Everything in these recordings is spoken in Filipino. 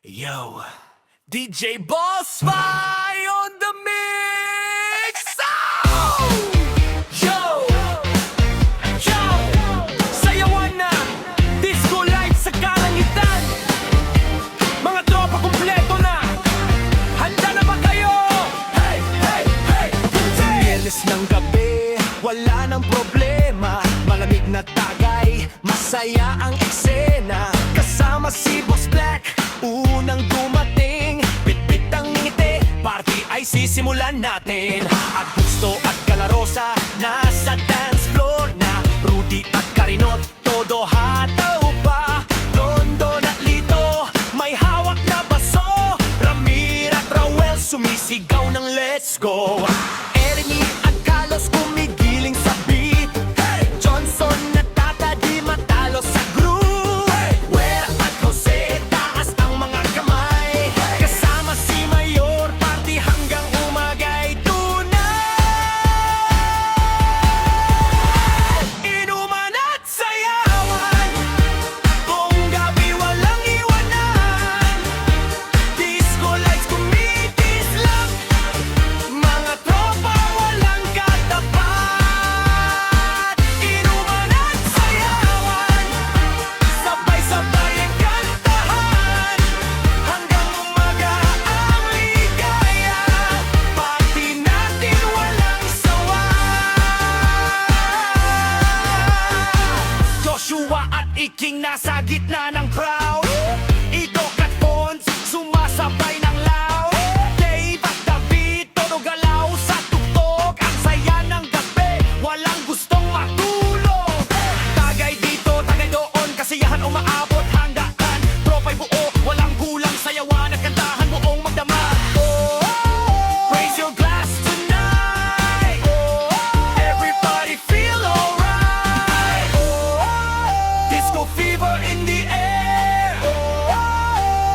Yo, DJ Boss Fly on the mix! Oh! Yo! Yo! Sayawan na! Disco light sa kalangitan! Mga tropa kumpleto na! Handa na ba kayo? Hey! Hey! Hey! Biyernes ng gabi, wala nang problema. Malamig na tagay, masaya ang eksena. Kasama si Boss Black, unang dumating. Bit-bit ang ngiti, party ay sisimulan natin. At Gusto at Calarosa, nasa dance floor na. Rudy at Karinot, todo hataw pa. London at Lito, may hawak na baso. Ramir at Rowell, sumisigaw ng let's go. Ernie at Carlos, kumigiling sa beat. Johnson at Tata, di matalo sa groove. Wera at Jose, taas ang mga kamay. Kasama si Mayor, party hanggang umagay. Tunay inuman at sayawan, buong gabi walang iwanan. Disco lights kumikislap, mga tropa walang katapat. Inuman at sayawan, sabay-sabay ang kantahan, hanggang umaga ang ligaya. Party natin walang sawa. Joshua at Iking nasa gitna ng crowd. Idok at Pons, sumasabay ng loud. Dave at David, todo galaw sa tuktok. Ang saya ng gabi, walang gustong matulog. Tagay dito, tagay doon, kasiyahan umaabot hanggaan. Tropa'y buo, walang kulang, sayawan at kantahan buong magdama. Raise your glass tonight. Everybody feel alright. Disco fever in the air.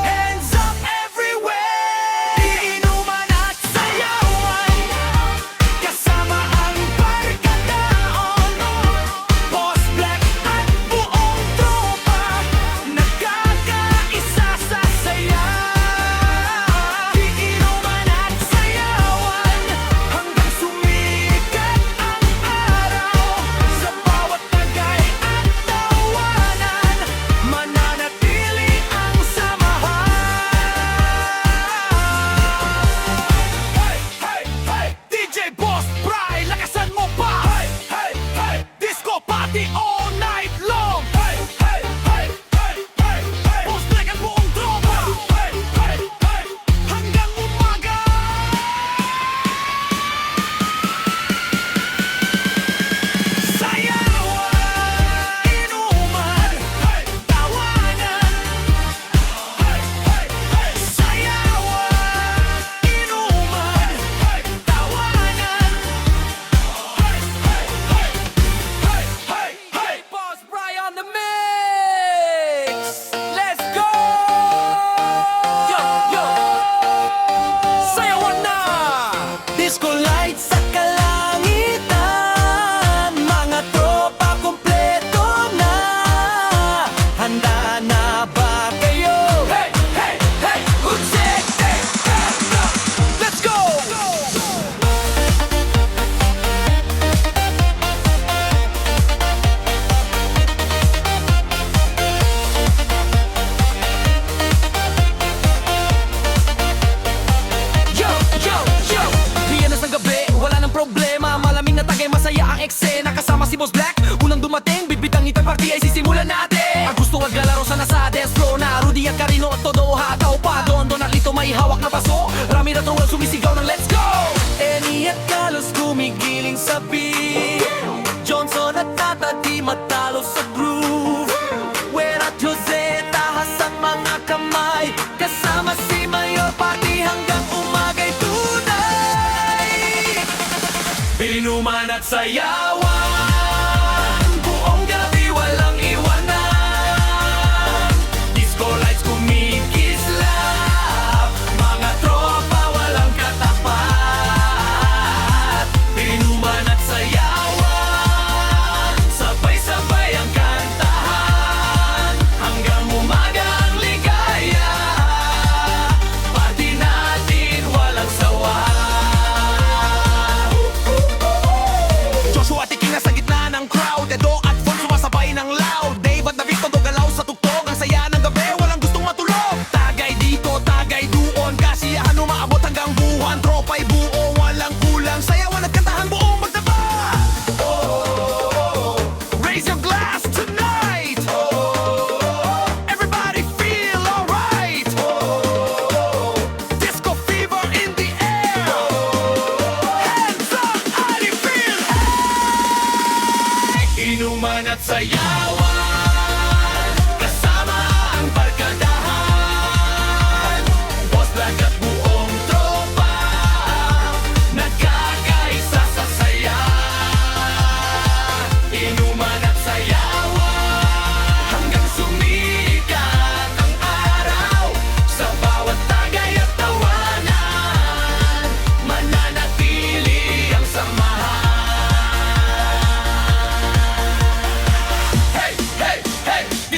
Hands up everywhere. Iinuman at sayawan, kasama ang barkadaon. Boss Black at buong tropa, nagkakaisa sa saya. Iinuman at sayawan, hanggang sumikat ang araw. Sa bawat tagay at tawanan, mananatili ang samahan. Hey! Hey! Hey! DJ Boss Fry, lakasan mo pa! Hey! Hey! Hey! Disco party all night long! Hey! Hey! Hey! Hey! Hey! Hey! Boss Black at buong tropa! Hey! Hey! Hey! Hanggang umaga! Sayawan, inuman, tawanan. Sayawan, inuman, tawanan. Boss Fry on the mix! Let's go! Yo! Yo! Sayawan na! Disco lights sa kalangitan, mga tropa kumpleto na. Handa na ba kayo? Hey! Hey! Hey! Let's go! Yo! Yo! Yo! Biyernes ng gabi, wala nang problema. Malamig na tagay, masaya ang eksena. Kasama si Boss Black, unang dumating. Bitbit ang itang party ay sisimulan natin. Ang Gusto at Calarosa nasa dance floor na. Rudy at Carino at todo hataw pa. London at Lito, may hawak na baso. Ramir at Rowell, sumisigaw ng let's go! Ernie at Carlos, kumigiling sa beat. Johnson at Tata, di matalo sa groove. Wera at Jose, tahas ang mga kamay. Kasama si Mayor, party hanggang umagay. Tunay inuman at sayawan, buong gabi walang iwanan. Disco lights kumikislap, mga tropa walang katapat. Inuman at sayawan, sabay-sabay ang kantahan, hanggang umaga ang ligaya.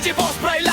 DJ Boss Fry